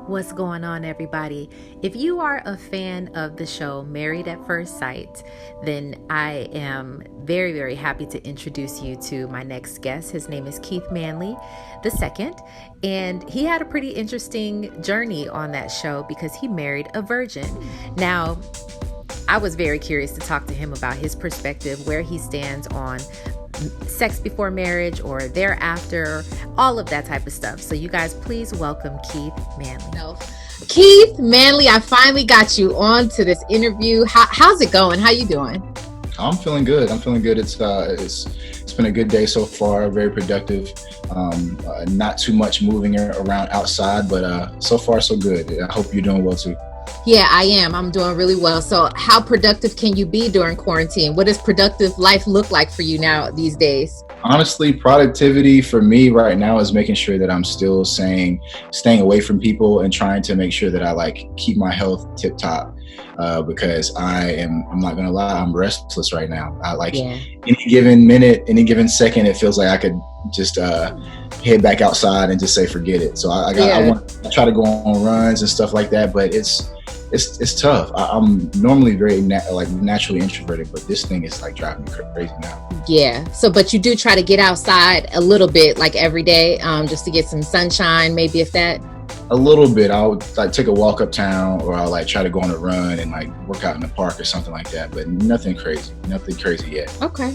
What's going on, everybody? If you are a fan of the show Married at First Sight, then I am very, very happy to introduce you to my next guest. His name is Keith Manley II, and he had a pretty interesting journey on that show because he married a virgin. Now, I was very curious to talk to him about his perspective, where he stands on sex before marriage or thereafter, all of that type of stuff. So you guys, please welcome Keith Manley. No. Keith Manley, I finally got you on to this interview. How's it going? How you doing? I'm feeling good. It's been a good day so far. Very productive. Not too much moving around outside, but so far so good. I hope you're doing well too. Yeah, I am. I'm doing really well. So how productive can you be during quarantine? What does productive life look like for you now these days? Honestly, productivity for me right now is making sure that I'm still staying away from people and trying to make sure that I keep my health tip top. Because I'm not going to lie, I'm restless right now. Any given minute, any given second, it feels like I could just head back outside and just say, forget it. So I try to go on runs and stuff like that, but it's tough. I'm normally very naturally introverted, but this thing is driving me crazy now. Yeah. So, but you do try to get outside a little bit, every day, just to get some sunshine, maybe if that. A little bit. I'll take a walk uptown, or I'll try to go on a run and work out in the park or something like that. But nothing crazy yet. Okay.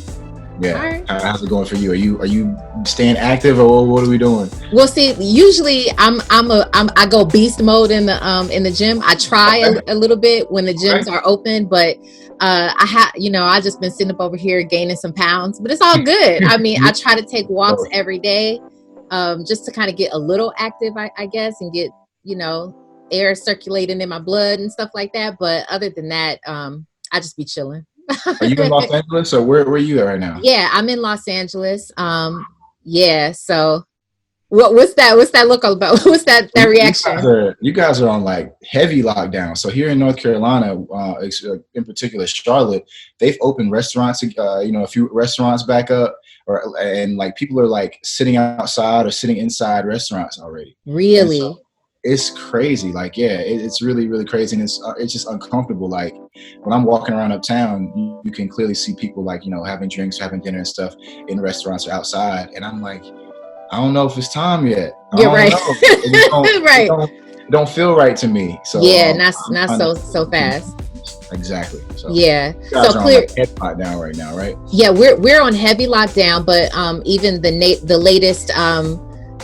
Yeah. All right. How's it going for you? Are you staying active, or what are we doing? Well, see, usually I go beast mode in the gym. I try a little bit when the gyms are open, but I just been sitting up over here gaining some pounds, but it's all good. I mean, I try to take walks every day, just to kind of get a little active, I guess, and get, air circulating in my blood and stuff like that. But other than that, I just be chilling. Are you in Los Angeles, or where are you at right now? Yeah, I'm in Los Angeles. Yeah. So what's that look all about? What's that reaction? You guys are on heavy lockdown. So here in North Carolina, in particular Charlotte, they've opened restaurants, a few restaurants back up, and people are sitting outside or sitting inside restaurants already. Really? So it's crazy. It's really, really crazy. And it's just uncomfortable. When I'm walking around uptown, you can clearly see people having drinks, having dinner and stuff in restaurants or outside. And I'm I don't know if it's time yet. You're right. Right. It don't feel right to me. So yeah, not so fast. Exactly. So yeah. You guys so are clear on heavy lockdown right now, right? Yeah, we're on heavy lockdown, but even the latest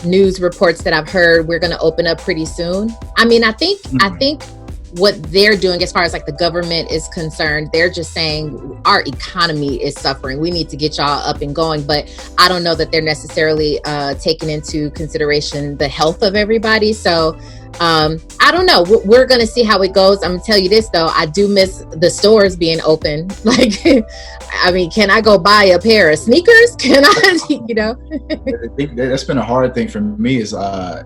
news reports that I've heard, we're going to open up pretty soon. I mean, I think what they're doing as far as the government is concerned, they're just saying our economy is suffering. We need to get y'all up and going. But I don't know that they're necessarily taking into consideration the health of everybody. So I don't know. We're going to see how it goes. I'm going to tell you this, though. I do miss the stores being open. I mean, can I go buy a pair of sneakers? Can I, I think that's been a hard thing for me is, I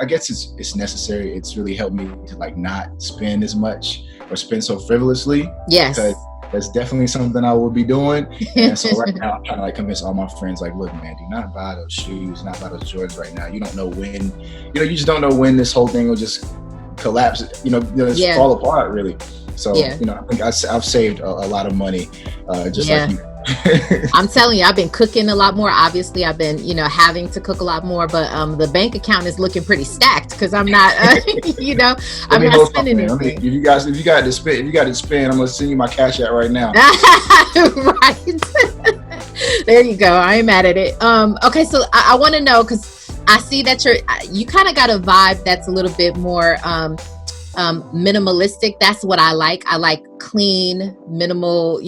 guess it's necessary. It's really helped me to not spend as much or spend so frivolously. Yes. Because that's definitely something I will be doing. And so right now I'm trying to convince all my friends, look, man, do not buy those shoes, not buy those Jordans right now. You don't know when, you just don't know when this whole thing will just collapse, fall apart really. So, I think I've saved a lot of money, like you. I'm telling you, I've been cooking a lot more. Obviously, I've been, having to cook a lot more, but the bank account is looking pretty stacked because I'm not, I'm not spending anything. If you got to spend, I'm gonna send you my cash app right now. Right. There you go. I ain't mad at it. Okay, so I want to know, because I see that you kind of got a vibe that's a little bit more minimalistic. That's what I like. I like clean, minimal,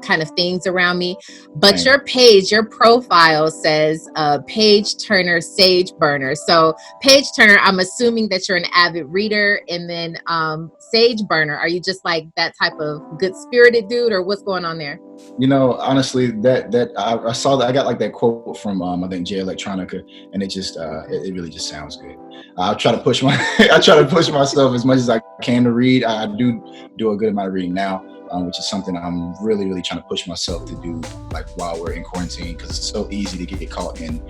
kind of things around me. But your profile says page turner, sage burner. So page turner, I'm assuming that you're an avid reader, and then sage burner, are you just that type of good spirited dude, or what's going on there? Honestly, that I saw that I got that quote from I think Jay Electronica, and it just it really just sounds good. I try to push myself as much as I can to read. I do a good amount of reading now, which is something I'm really, really trying to push myself to do, while we're in quarantine, because it's so easy to get caught in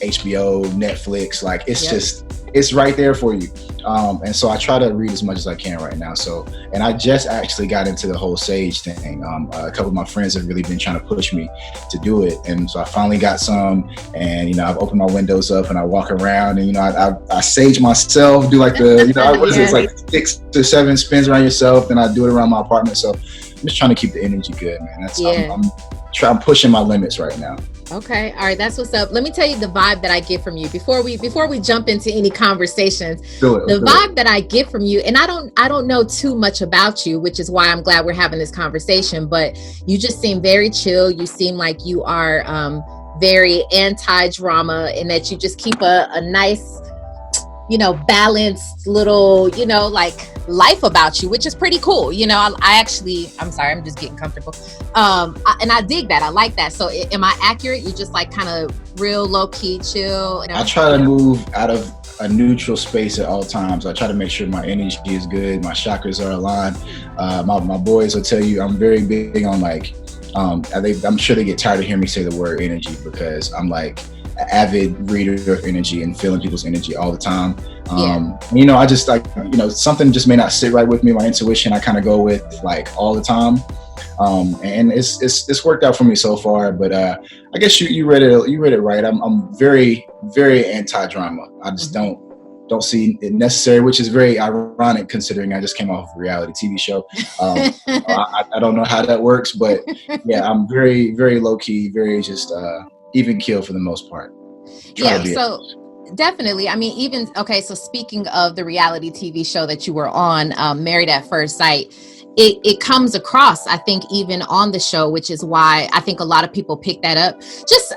HBO, Netflix. Like it's right there for you. And so I try to read as much as I can right now. So, and I just actually got into the whole sage thing. A couple of my friends have really been trying to push me to do it. And so I finally got some, and, I've opened my windows up and I walk around and, I sage myself, do like the, what is it? It's like 6 to 7 spins around yourself. Then I do it around my apartment. So I'm just trying to keep the energy good, man. I'm pushing my limits right now. Okay. All right. That's what's up. Let me tell you the vibe that I get from you before we jump into any conversations. The vibe that I get from you, and I don't know too much about you, which is why I'm glad we're having this conversation, but you just seem very chill. You seem like you are very anti-drama, and that you just keep a nice, balanced little, like life about you, which is pretty cool. I'm sorry, I'm just getting comfortable. And I dig that. I like that. So am I accurate? You just like kind of real low key chill? I try to move out of a neutral space at all times. I try to make sure my energy is good. My chakras are aligned. My boys will tell you I'm very big on I'm sure they get tired of hearing me say the word energy, because I'm like an avid reader of energy and feeling people's energy all the time. I just something just may not sit right with me. My intuition, I kind of go with like all the time. And it's worked out for me so far, but I guess you read it right. I'm very, very anti-drama. I just don't see it necessary, which is very ironic considering I just came off a reality TV show. I don't know how that works, but yeah, I'm very, very low key, very just even keel for the most part. Definitely. I mean, so speaking of the reality TV show that you were on, Married at First Sight, it comes across, I think, even on the show, which is why I think a lot of people pick that up.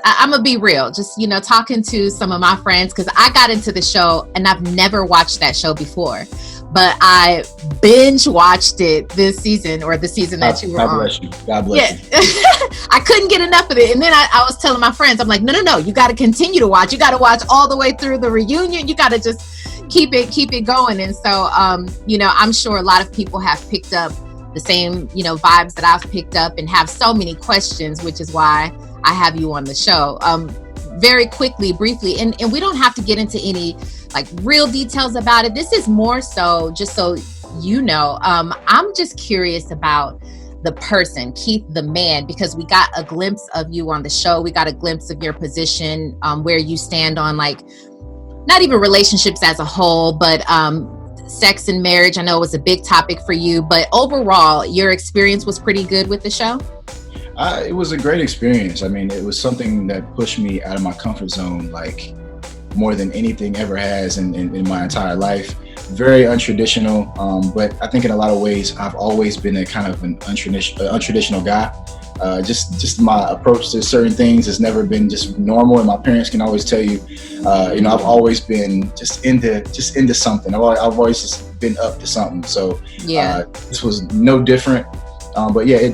I'm gonna be real, just, talking to some of my friends, because I got into the show and I've never watched that show before, but I binge watched it this season, or the season that you were on. God bless you. I couldn't get enough of it. And then I was telling my friends, I'm like, no, you got to continue to watch. You got to watch all the way through the reunion. You got to just keep it going. And so, I'm sure a lot of people have picked up the same, vibes that I've picked up, and have so many questions, which is why I have you on the show. Very quickly, briefly, and we don't have to get into any like real details about it. This is more so just so I'm just curious about the person, Keith the man, because we got a glimpse of you on the show. We got a glimpse of your position, where you stand on like, not even relationships as a whole, but sex and marriage. I know it was a big topic for you, but overall, your experience was pretty good with the show? It was a great experience. I mean, it was something that pushed me out of my comfort zone, like more than anything ever has in my entire life. Very untraditional, but I think in a lot of ways, I've always been a kind of an untraditional guy. Just my approach to certain things has never been just normal, and my parents can always tell you, I've always been just into something. I've always just been up to something. So this was no different. But yeah,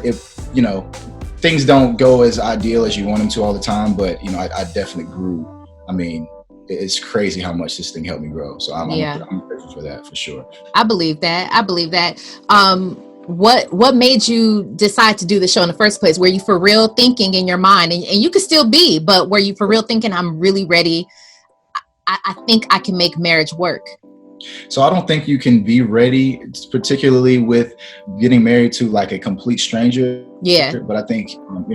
things don't go as ideal as you want them to all the time, but I definitely grew. I mean, it's crazy how much this thing helped me grow. So I'm grateful for that, for sure. I believe that. What made you decide to do the show in the first place? Were you for real thinking in your mind, and you could still be, but were you for real thinking, I'm really ready? I think I can make marriage work. So I don't think you can be ready, particularly with getting married to like a complete stranger. Yeah. But I think,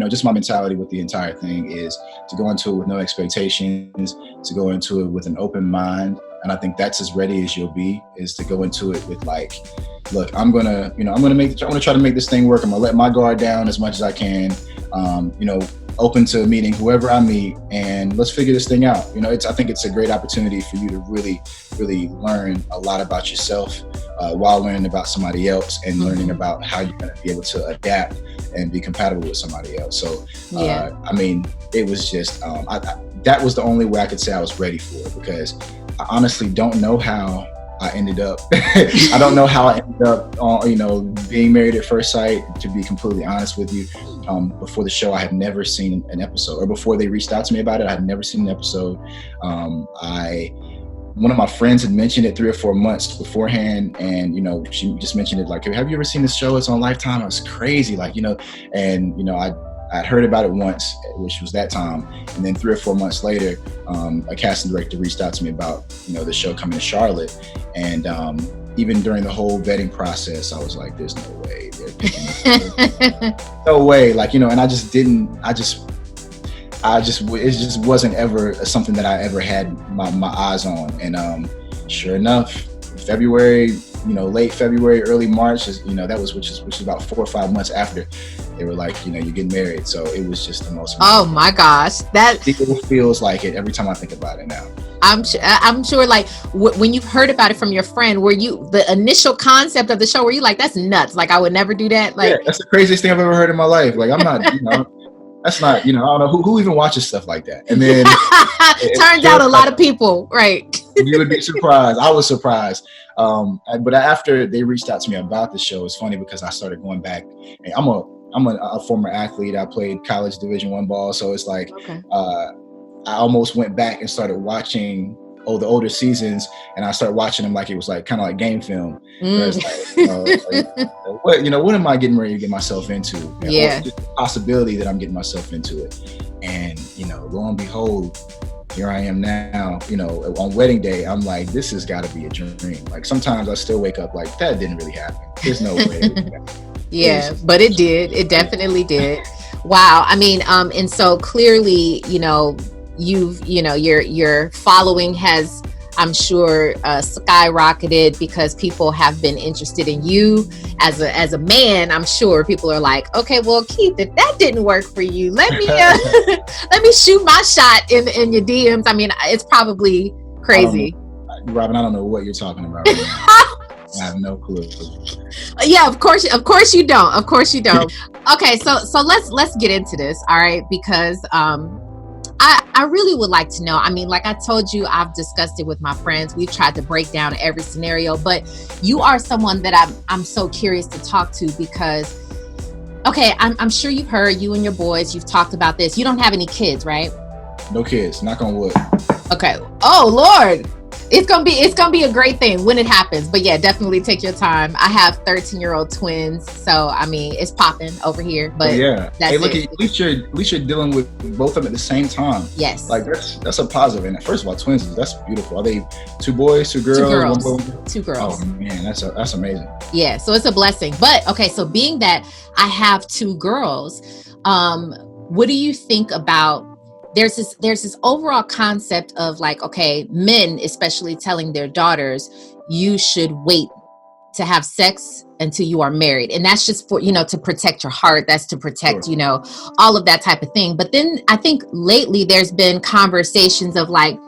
just my mentality with the entire thing is to go into it with no expectations, to go into it with an open mind. And I think that's as ready as you'll be, is to go into it with like, look, I'm going to try to make this thing work. I'm going to let my guard down as much as I can. Open to meeting whoever I meet, and let's figure this thing out. I think it's a great opportunity for you to really, really learn a lot about yourself while learning about somebody else, and learning about how you're going to be able to adapt and be compatible with somebody else. So, it was just, that was the only way I could say I was ready for it, because I honestly don't know how I ended up. I don't know how I ended up, being married at first sight, to be completely honest with you. Before the show, I had never seen an episode, or before they reached out to me about it, I had never seen an episode. One of my friends had mentioned it 3 or 4 months beforehand, and she just mentioned it like, have you ever seen this show? It's on Lifetime. It was crazy, I I'd heard about it once, which was that time, and then 3 or 4 months later, a casting director reached out to me about the show coming to Charlotte, and even during the whole vetting process, I was like, "There's no way they're picking this. No way!" Like and I just didn't. It just wasn't ever something that I ever had my eyes on, and sure enough, February. Late February, early March, that was which is about 4 or 5 months after, they were like, you're getting married. So it was just the most. Oh my gosh, that feels like it every time I think about it now. I'm sure like when you've heard about it from your friend, were you the initial concept of the show? Were you like, that's nuts? Like I would never do that. Like that's the craziest thing I've ever heard in my life. Like I'm not, that's not, I don't know who even watches stuff like that. And then turns out a lot of people, right? You would be surprised. I was surprised. But after they reached out to me about the show, it's funny because I started going back. And I'm a former athlete. I played college Division I ball, so it's like I almost went back and started watching the older seasons, and I started watching them like it was like kind of like game film. What am I getting ready to get myself into? Yeah, just the possibility that I'm getting myself into it, and lo and behold, here I am now, on wedding day. I'm like, this has got to be a dream. Like sometimes I still wake up like that didn't really happen. There's no way. Yeah, but it did. It definitely did. Wow. I mean, and so clearly, your following has, I'm sure, skyrocketed because people have been interested in you as a man. I'm sure people are like, okay, well, Keith, if that didn't work for you, let me let me shoot my shot in your DMs. I mean, it's probably crazy. Robin, I don't know what you're talking about right now. I have no clue. Yeah, of course you don't. Of course you don't. Okay, so let's get into this, all right? Because I really would like to know. I mean, like I told you, I've discussed it with my friends. We've tried to break down every scenario, but you are someone that I'm so curious to talk to because, okay, I'm sure you've heard, you and your boys, you've talked about this. You don't have any kids, right? No kids, knock on wood. Okay. Oh Lord. It's gonna be a great thing when it happens. But yeah, definitely take your time. I have 13-year-old twins, so I mean it's popping over here. But yeah, hey, look, at least you're dealing with both of them at the same time. Yes, like that's a positive. And first of all, twins, that's beautiful. Are they 2 boys, 2 girls? 2 girls. 1 boy? 2 girls. Oh man, that's amazing. Yeah, so it's a blessing. But okay, so being that I have 2 girls, what do you think about? There's this overall concept of like, okay, men especially telling their daughters, you should wait to have sex until you are married. And that's just for, to protect your heart. That's to protect, sure. All of that type of thing. But then I think lately there's been conversations of like,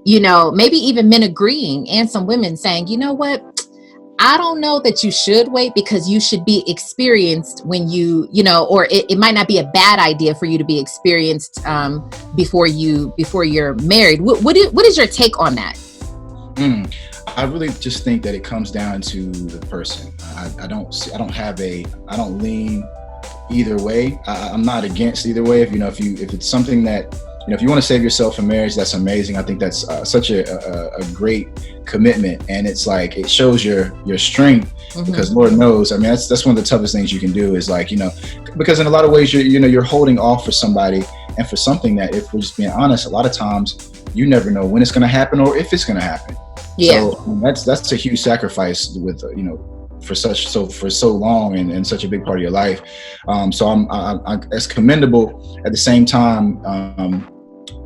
maybe even men agreeing and some women saying, you know what? I don't know that you should wait because you should be experienced when or it might not be a bad idea for you to be experienced before you're married. What is your take on that? I really just think that it comes down to the person. I don't lean either way. I'm not against either way. If it's something that, if you want to save yourself for marriage, that's amazing. I think that's such a great commitment, and it's like it shows your strength, because Lord knows, I mean, that's one of the toughest things you can do is like, because in a lot of ways you're holding off for somebody and for something that, if we're just being honest, a lot of times you never know when it's going to happen or if it's going to happen. Yeah. So that's a huge sacrifice with for so long and such a big part of your life. So I'm it's commendable. At the same time,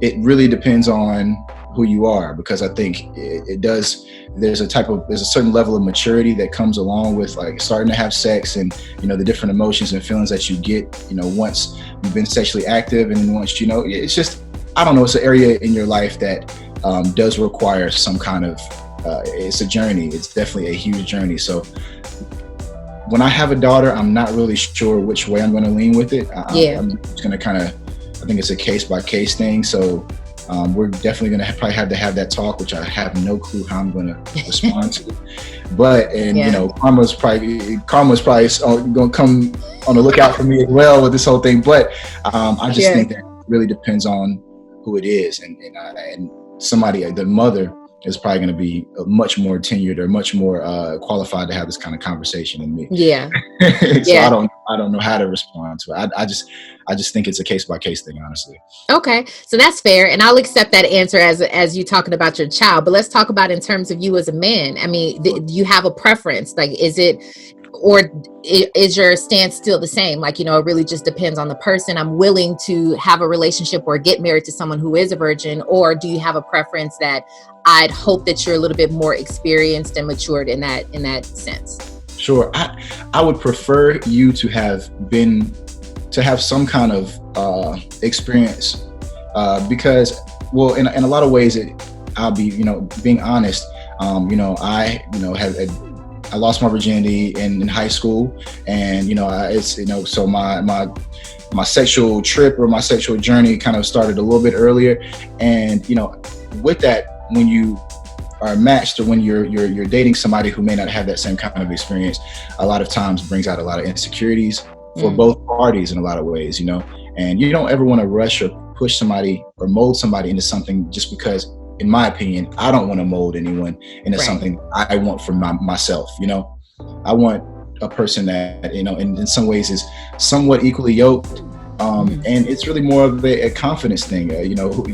it really depends on who you are, because I think it does. There's a certain level of maturity that comes along with like starting to have sex, and the different emotions and feelings that you get once you've been sexually active, and then once it's just, I don't know, it's an area in your life that does require some kind of it's a journey. It's definitely a huge journey. So when I have a daughter, I'm not really sure which way I'm going to lean with it. I'm just going to I think it's a case by case thing. So we're definitely going to probably have to have that talk, which I have no clue how I'm going to respond to. But, karma's probably going to come on the lookout for me as well with this whole thing. But I just think that it really depends on who it is. And somebody, the mother, is probably going to be much more tenured or much more qualified to have this kind of conversation than me. Yeah. So Yeah. I don't know how to respond to it. I just think it's a case by case thing, honestly. Okay, so that's fair, and I'll accept that answer as you talking about your child. But let's talk about in terms of you as a man. I mean, do you have a preference? Like, is it, or is your stance still the same? Like, it really just depends on the person. I'm willing to have a relationship or get married to someone who is a virgin, or do you have a preference that I'd hope that you're a little bit more experienced and matured in that sense? Sure, I would prefer you to have some kind of experience, because, well, in a lot of ways, I'll be, being honest. I lost my virginity in high school, and so my sexual trip or my sexual journey kind of started a little bit earlier, and with that, when you are matched or when you're dating somebody who may not have that same kind of experience, a lot of times brings out a lot of insecurities for both parties in a lot of ways, and you don't ever want to rush or push somebody or mold somebody into something just because, in my opinion, I don't want to mold anyone into something I want for myself. I want a person that, in some ways is somewhat equally yoked. And it's really more of a confidence thing. You know who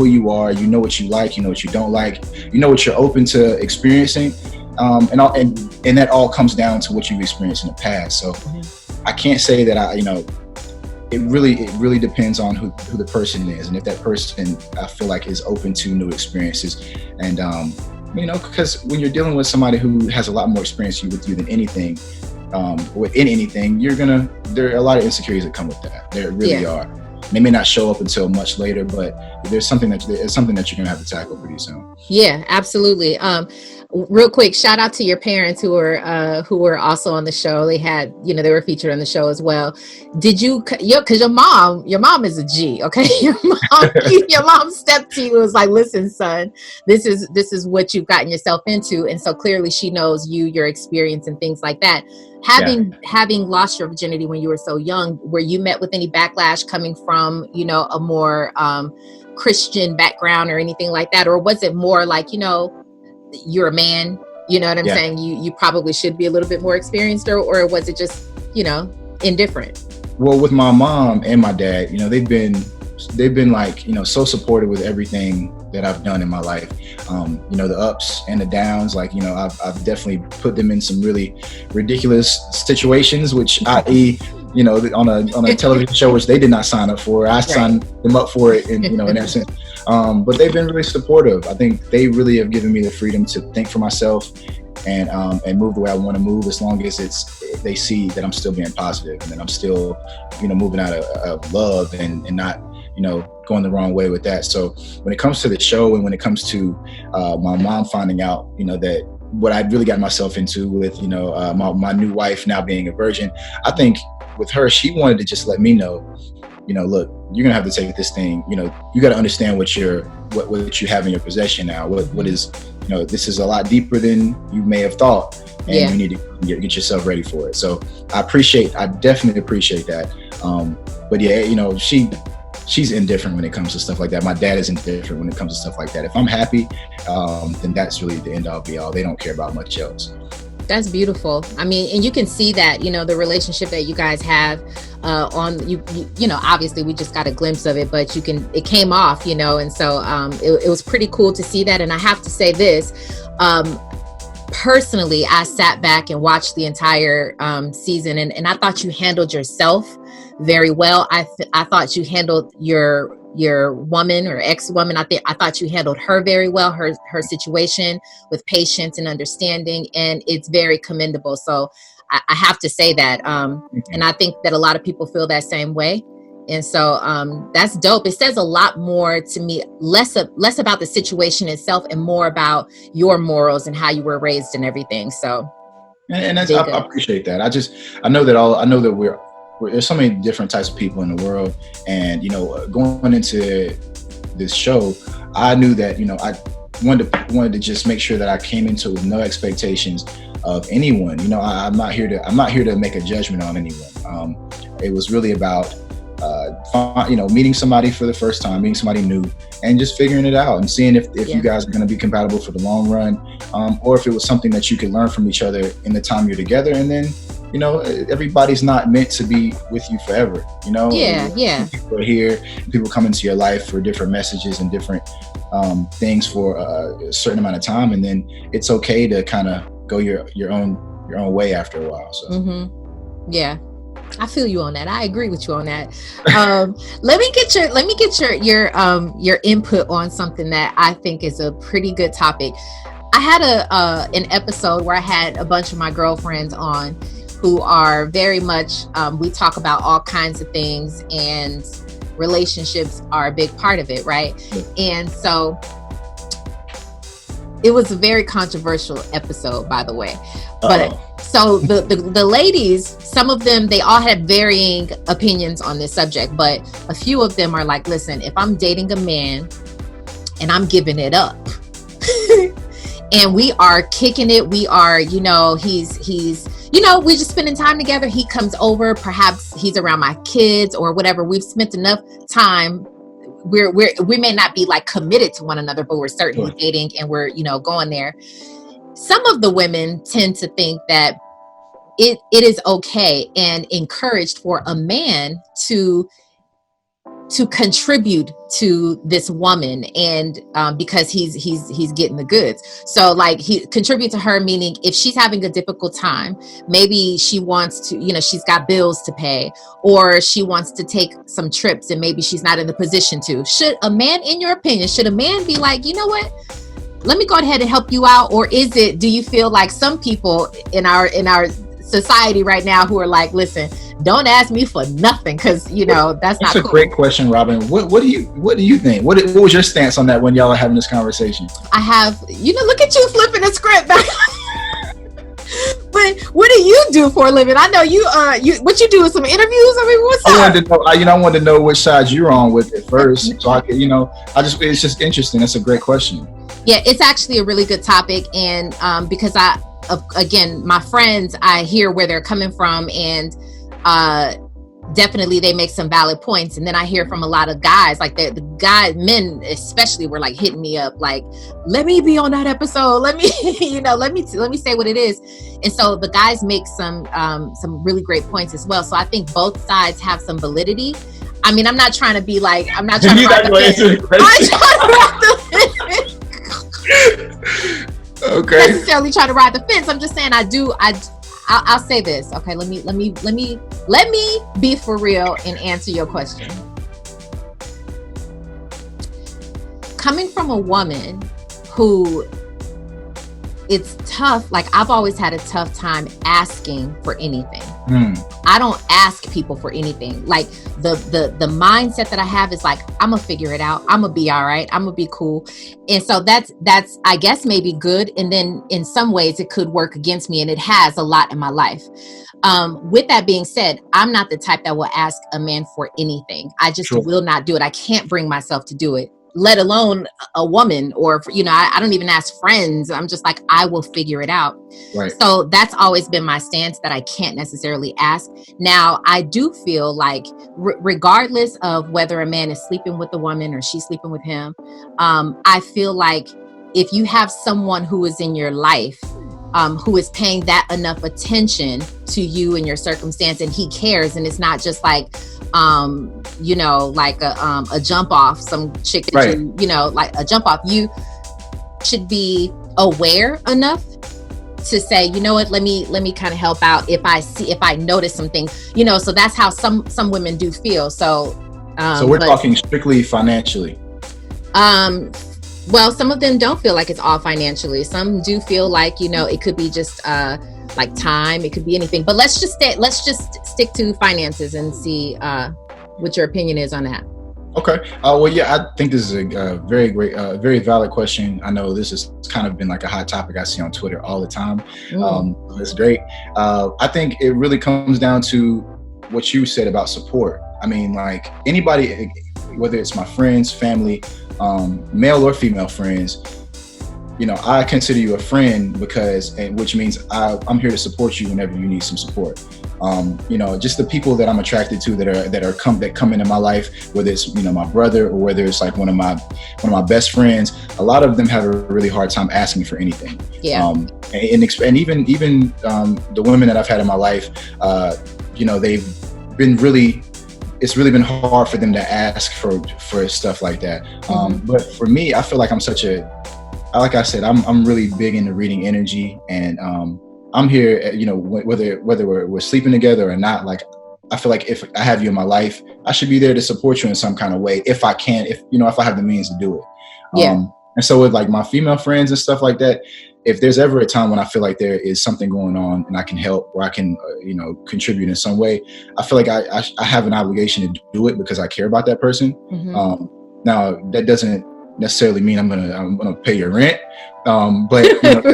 you are, you know what you like, you know what you don't like, you know what you're open to experiencing. And that all comes down to what you've experienced in the past. So I can't say that it really depends on who the person is, and if that person, I feel like, is open to new experiences. And because when you're dealing with somebody who has a lot more experience with you than anything, within anything, there are a lot of insecurities that come with that. There really are. They may not show up until much later, but there's something that you're gonna have to tackle pretty soon. Yeah, absolutely. Real quick, shout out to your parents who were also on the show. They had, they were featured on the show as well. Did you, because your mom is a G, okay? Your mom stepped to you and was like, listen, son, this is what you've gotten yourself into. And so clearly she knows your experience and things like that. Having lost your virginity when you were so young, were you met with any backlash coming from, a more Christian background or anything like that? Or was it more like, you're a man, you know what I'm saying? You probably should be a little bit more experienced, or was it just, indifferent? Well, with my mom and my dad, they've been like, so supportive with everything that I've done in my life. The ups and the downs, like, I've definitely put them in some really ridiculous situations, which i.e., on a television show, which they did not sign up for. I signed them up for it, in that sense. But they've been really supportive. I think they really have given me the freedom to think for myself and move the way I want to move, as long as they see that I'm still being positive and that I'm still, moving out of love and not, going the wrong way with that. So when it comes to the show and when it comes to my mom finding out, that what I really got myself into with, my new wife now being a virgin, I think with her, she wanted to just let me know, look, you're gonna have to take this thing. You got to understand what you have in your possession now. What is, this is a lot deeper than you may have thought, and you need to get yourself ready for it. So I definitely appreciate that. But she's indifferent when it comes to stuff like that. My dad is indifferent when it comes to stuff like that. If I'm happy, then that's really the end all be all. They don't care about much else. That's beautiful. I mean, and you can see that, the relationship that you guys have on you, obviously we just got a glimpse of it, but it came off, and so it was pretty cool to see that. And I have to say this, personally, I sat back and watched the entire season, and I thought you handled yourself very well. I thought you handled your woman or ex-woman. I thought you handled her very well, her situation, with patience and understanding, and it's very commendable. So I have to say that, and I think that a lot of people feel that same way. And so that's dope. It says a lot more to me, less about the situation itself and more about your morals and how you were raised and everything. So, and that's, I appreciate that. I know that there's so many different types of people in the world, and going into this show, I knew that I wanted to just make sure that I came into it with no expectations of anyone. I'm not here to make a judgment on anyone. It was really about meeting somebody for the first time, meeting somebody new, and just figuring it out and seeing if you guys are going to be compatible for the long run, or if it was something that you could learn from each other in the time you're together. And then, everybody's not meant to be with you forever. People are here, people come into your life for different messages and different things for a certain amount of time, and then it's okay to kind of go your own way after a while. So yeah, I feel you on that. I agree with you on that. Let me get your input on something that I think is a pretty good topic. I had an episode where I had a bunch of my girlfriends on who are very much, we talk about all kinds of things, and relationships are a big part of it, right? And so it was a very controversial episode, by the way. But so the ladies, some of them, they all had varying opinions on this subject, but a few of them are like, listen, if I'm dating a man and I'm giving it up and we are kicking it, we are, he's we're just spending time together. He comes over, perhaps he's around my kids or whatever. We've spent enough time. We may not be like committed to one another, but we're certainly dating and we're, going there. Some of the women tend to think that it is okay and encouraged for a man to contribute to this woman, and because he's getting the goods. So like he contribute to her, meaning if she's having a difficult time, maybe she wants to, she's got bills to pay, or she wants to take some trips and maybe she's not in the position to. Should a man, in your opinion, should a man be like, you know what? Let me go ahead and help you out? Or do you feel like some people in our society right now who are like, listen, don't ask me for nothing, because that's not cool. That's a great question, Robin. What do you think? What was your stance on that when y'all are having this conversation? I have, look at you flipping the script back. But what do you do for a living? I know what you do is some interviews. I mean, what's up? I wanted to know which side you're on with it first, so I could, it's just interesting. That's a great question. Yeah, it's actually a really good topic, and because again, my friends, I hear where they're coming from, and definitely they make some valid points. And then I hear from a lot of guys, like the guys, men especially, were like hitting me up, like, let me be on that episode. Let me, let me say what it is. And so the guys make some really great points as well. So I think both sides have some validity. I mean, I'm not trying to be like, I'm not trying to ride the fence. Okay. Necessarily trying to ride the fence. I'm just saying I'll say this. Okay, let me be for real and answer your question. Coming from a woman who, it's tough, like I've always had a tough time asking for anything. I don't ask people for anything. Like the mindset that I have is like, I'm gonna figure it out. I'm gonna be all right. I'm gonna be cool. And so that's I guess maybe good. And then in some ways it could work against me, and it has a lot in my life. With that being said, I'm not the type that will ask a man for anything. I just will not do it. I can't bring myself to do it, let alone a woman, or, I don't even ask friends. I'm just like, I will figure it out. Right. So that's always been my stance, that I can't necessarily ask. Now, I do feel like regardless of whether a man is sleeping with a woman or she's sleeping with him, I feel like if you have someone who is in your life, who is paying that enough attention to you and your circumstance, and he cares, and it's not just like, like a jump off, some chick that right. Like a jump off, you should be aware enough to say, you know what, let me kind of help out if I notice something, so that's how some women do feel. So we're talking strictly financially. Well, some of them don't feel like it's all financially. Some do feel like, it could be just like time. It could be anything. But let's just stick to finances and see what your opinion is on that. Okay. Well, yeah, I think this is a very great, very valid question. I know this has kind of been like a hot topic I see on Twitter all the time. It's great. I think it really comes down to what you said about support. I mean, like anybody, whether it's my friends, family, male or female friends, I consider you a friend which means I'm here to support you whenever you need some support. Just the people that I'm attracted to that come into my life, whether it's my brother or whether it's like one of my best friends. A lot of them have a really hard time asking for anything. Yeah. And even the women that I've had in my life, they've been really. It's really been hard for them to ask for stuff like that. But for me, I feel like like I said, I'm really big into reading energy, and I'm here, whether we're sleeping together or not. Like, I feel like if I have you in my life, I should be there to support you in some kind of way if I can, if I have the means to do it. Yeah. And so with like my female friends and stuff like that, if there's ever a time when I feel like there is something going on and I can help or I can, contribute in some way, I feel like I have an obligation to do it because I care about that person. Now that doesn't necessarily mean I'm gonna pay your rent, but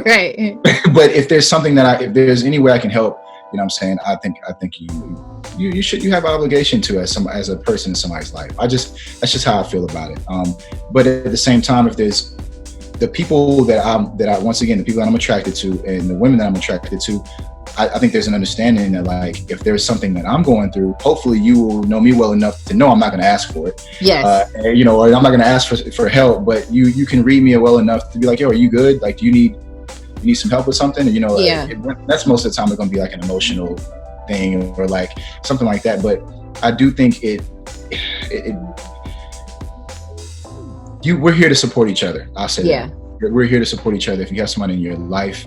right. But if there's something if there's any way I can help, I'm saying, I think you have an obligation to as a person in somebody's life. That's just how I feel about it. But at the same time, if there's the people that once again, the people that I'm attracted to and the women that I'm attracted to, I think there's an understanding that, like, if there's something that I'm going through, hopefully you will know me well enough to know I'm not going to ask for it. Yes. Or I'm not going to ask for help, but you can read me well enough to be like, yo, are you good? Like, do you need some help with something? Yeah. That's most of the time it's going to be like an emotional thing or like something like that. But I do think we're here to support each other. I'll say that. We're here to support each other. If you have somebody in your life,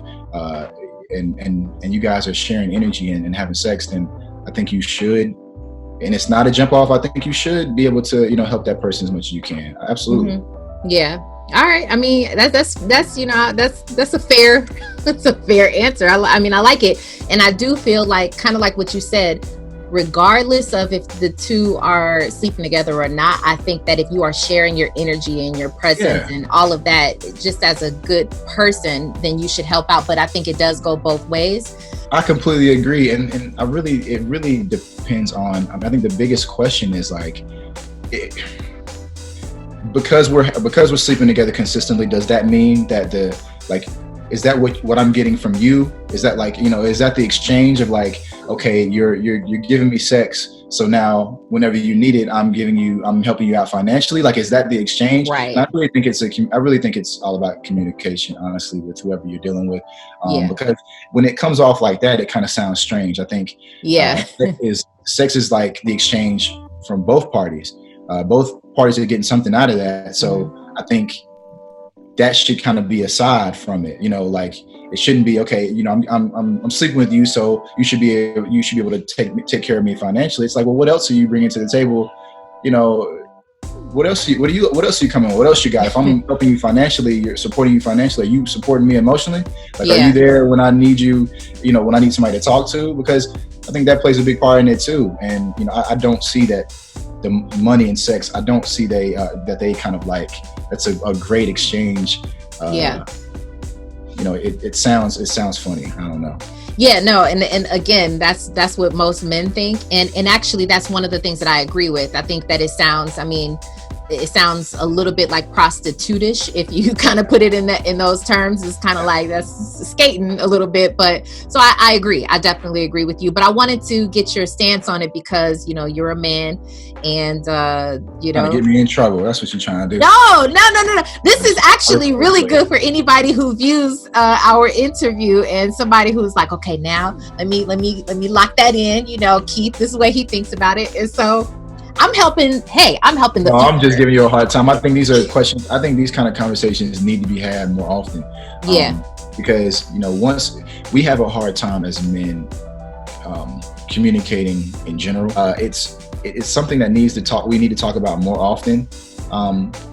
and you guys are sharing energy and having sex, then I think you should, and it's not a jump off, I think you should be able to, help that person as much as you can. Absolutely. Yeah. All right. I mean, that's a fair, that's a fair answer. I mean, I like it. And I do feel like, kind of like what you said, regardless of if the two are sleeping together or not, I think that if you are sharing your energy and your presence and all of that, just as a good person, then you should help out. But I think it does go both ways. I completely agree. And it really depends on, I think the biggest question is like, because we're sleeping together consistently, does that mean that is that what I'm getting from you? Is that like, is that the exchange of like, okay, you're giving me sex, so now whenever you need it, I'm helping you out financially? Like, is that the exchange? Right. And I really think it's all about communication, honestly, with whoever you're dealing with. Because when it comes off like that, it kind of sounds strange. I think sex is like the exchange from both parties. Both parties are getting something out of that. So I think that should kind of be aside from it, like it shouldn't be, okay, I'm sleeping with you, so you should be able to take care of me financially. It's like, well, what else are you bringing to the table? What else are you coming with? What else you got? If I'm helping you financially, you're supporting you financially, are you supporting me emotionally? Like, are you there when I need you, when I need somebody to talk to? Because I think that plays a big part in it too. And, I don't see that the money and sex, I don't see that they kind of like, that's a great exchange. It sounds funny. I don't know. Yeah, no, and again, that's what most men think, and actually that's one of the things that I agree with. I think that it sounds a little bit like prostitute-ish if you kind of put it in those terms. It's kind of like that's skating a little bit, but so I agree. I definitely agree with you. But I wanted to get your stance on it because you're a man, and trying to get me in trouble. That's what you're trying to do. No. This is actually really good for anybody who views our interview and somebody who's like, okay, now let me lock that in. Keith, this is the way he thinks about it, and so. I'm helping. No, I'm just giving you a hard time. I think these are questions. I think these kind of conversations need to be had more often. Because once we have a hard time as men communicating in general, it's something that we need to talk about more often.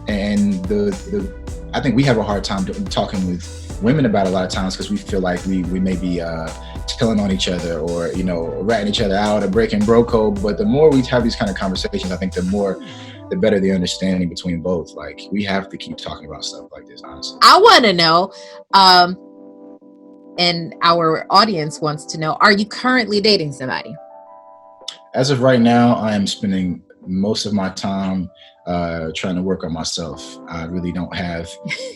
And I think we have a hard time talking with women about it a lot of times because we feel like we may be telling on each other or ratting each other out or breaking bro code. But the more we have these kind of conversations, I think the better the understanding between both. Like, we have to keep talking about stuff like this, honestly. I want to know, and our audience wants to know, are you currently dating somebody? As of right now, I am spending most of my time trying to work on myself. I really don't have,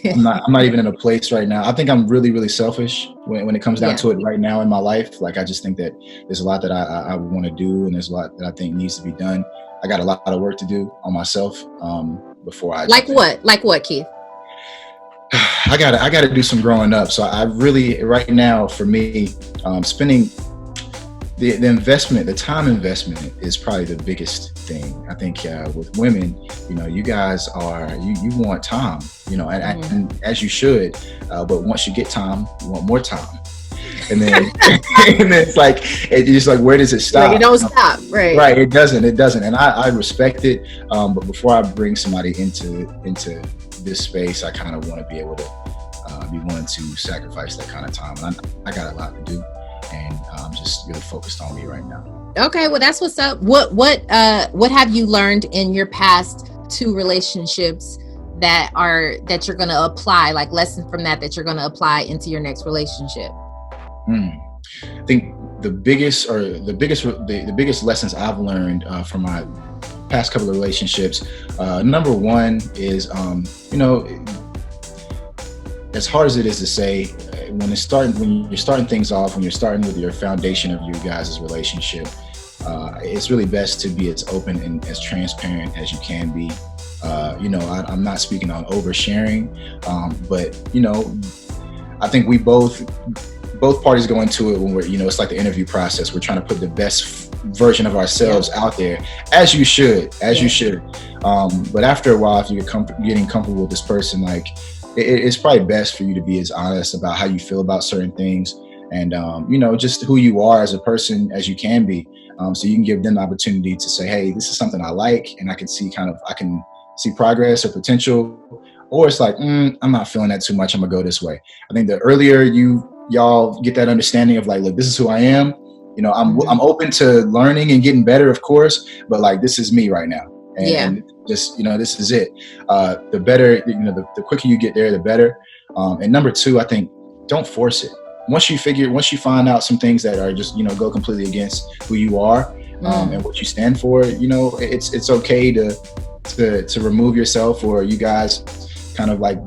I'm not even in a place right now. I think I'm really, really selfish when it comes down to it right now in my life. Like, I just think that there's a lot that I want to do, and there's a lot that I think needs to be done. I got a lot of work to do on myself before I. Like what, Keith? I gotta do some growing up. So I really, right now for me, spending the investment, the time investment is probably the biggest thing. I think with women, you guys are, you want time, and as you should, but once you get time, you want more time. And then, and then it's just like, where does it stop? Like, it don't stop, right? Right, it doesn't. And I respect it. But before I bring somebody into this space, I kind of want to be able to be willing to sacrifice that kind of time. And I got a lot to do, and I'm just really focused on me right now. Okay, well, that's what's up. What have you learned in your past 2 relationships that you're going to apply, like lessons from that you're going to apply into your next relationship? I think the biggest lessons I've learned from my past couple of relationships, number one is, as hard as it is to say, when you're starting things off, when you're starting with your foundation of you guys' relationship, it's really best to be as open and as transparent as you can be. I'm not speaking on oversharing, but I think we both parties go into it when we're, it's like the interview process. We're trying to put the best version of ourselves out there, as you should. But after a while, if you're getting comfortable with this person, like, it's probably best for you to be as honest about how you feel about certain things, and just who you are as a person as you can be, so you can give them the opportunity to say, hey, this is something I like, and I can see progress or potential, or it's like, I'm not feeling that too much, I'm gonna go this way. I think the earlier y'all get that understanding of like, look, this is who I am, I'm open to learning and getting better, of course, but like, this is me right now. And just, this is it. The better, the quicker you get there, the better. And number 2, I think, don't force it. Once you find out some things that are just, go completely against who you are, and what you stand for, it's okay to remove yourself, or you guys kind of like,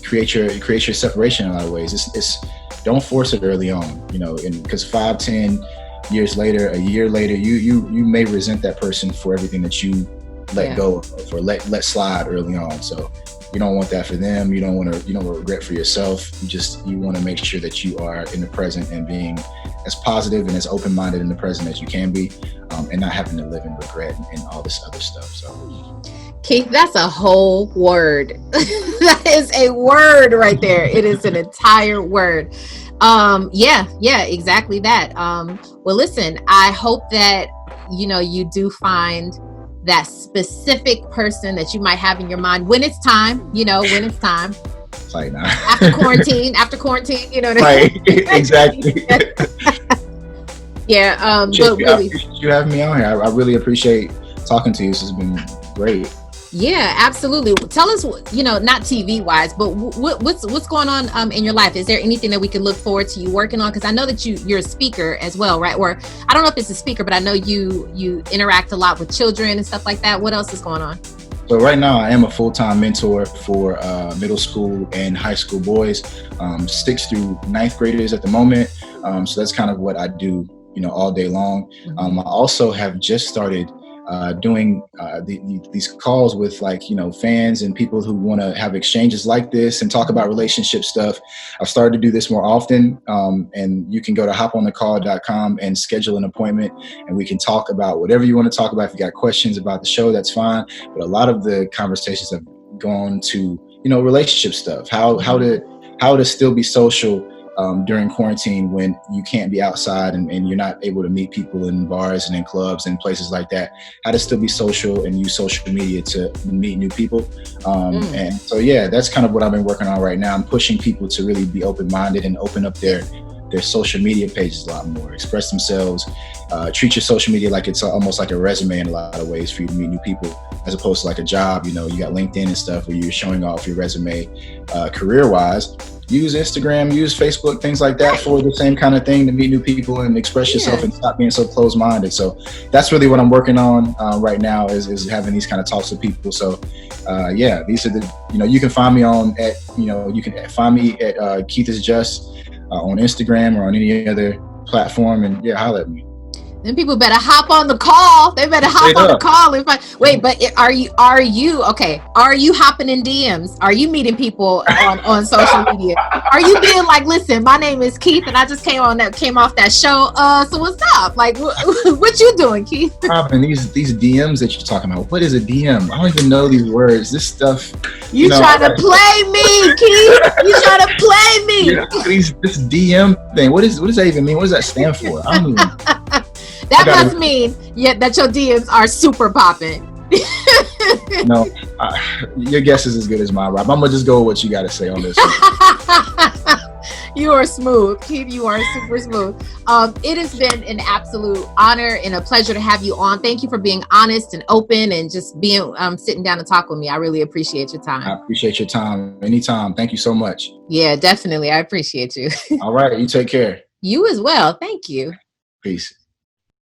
create your separation in a lot of ways. It's don't force it early on, and because 5-10 years later, a year later, you may resent that person for everything that you let go of or let slide early on. So you don't want that for them. You don't want regret for yourself. You want to make sure that you are in the present and being as positive and as open-minded in the present as you can be, and not having to live in regret and all this other stuff. So, Keith, that's a whole word. That is a word right there. It is an entire word. Yeah, exactly that. Well, listen, I hope that, you do find that specific person that you might have in your mind when it's time, when it's time. Like, nah. After quarantine, Right, exactly. Yeah, but really, you having me on here. I really appreciate talking to you. This has been great. Yeah, absolutely. Tell us, not TV wise, but what's going on in your life? Is there anything that we can look forward to you working on? Because I know that you're a speaker as well, right? Or I don't know if it's a speaker, but I know you interact a lot with children and stuff like that. What else is going on? So right now I am a full-time mentor for middle school and high school boys, 6th through 9th graders at the moment. So that's kind of what I do, all day long. I also have just started doing these calls with fans and people who want to have exchanges like this and talk about relationship stuff. I've started to do this more often, and you can go to hoponthecall.com and schedule an appointment, and we can talk about whatever you want to talk about. If you got questions about the show, that's fine. But a lot of the conversations have gone to relationship stuff, how to still be social during quarantine when you can't be outside and you're not able to meet people in bars and in clubs and places like that, how to still be social and use social media to meet new people. And so, that's kind of what I've been working on right now. I'm pushing people to really be open-minded and open up their social media pages a lot more, express themselves, treat your social media like it's almost like a resume in a lot of ways for you to meet new people, as opposed to like a job. You got LinkedIn and stuff where you're showing off your resume career-wise. use Instagram, use Facebook, things like that for the same kind of thing, to meet new people and express yourself and stop being so closed-minded. So that's really what I'm working on right now is having these kind of talks with people. So these are the, you can find me you can find me at Keith is Just on Instagram or on any other platform, and holler at me. Then people better hop on the call. They better hop on the call. Wait, but are you okay? Are you hopping in DMs? Are you meeting people on social media? Are you being like, listen, my name is Keith and I just came off that show. So what's up? Like, what you doing, Keith? Robin, these DMs that you're talking about. What is a DM? I don't even know these words. This stuff. You trying to play me, Keith? You trying to play me? This DM thing. What does that even mean? What does that stand for? I don't even. That must mean that your DMs are super popping. No, your guess is as good as mine, Rob. I'm gonna just go with what you got to say on this. You are smooth, Keith. You are super smooth. It has been an absolute honor and a pleasure to have you on. Thank you for being honest and open and just being sitting down to talk with me. I really appreciate your time. I appreciate your time. Anytime. Thank you so much. Yeah, definitely. I appreciate you. All right. You take care. You as well. Thank you. Peace.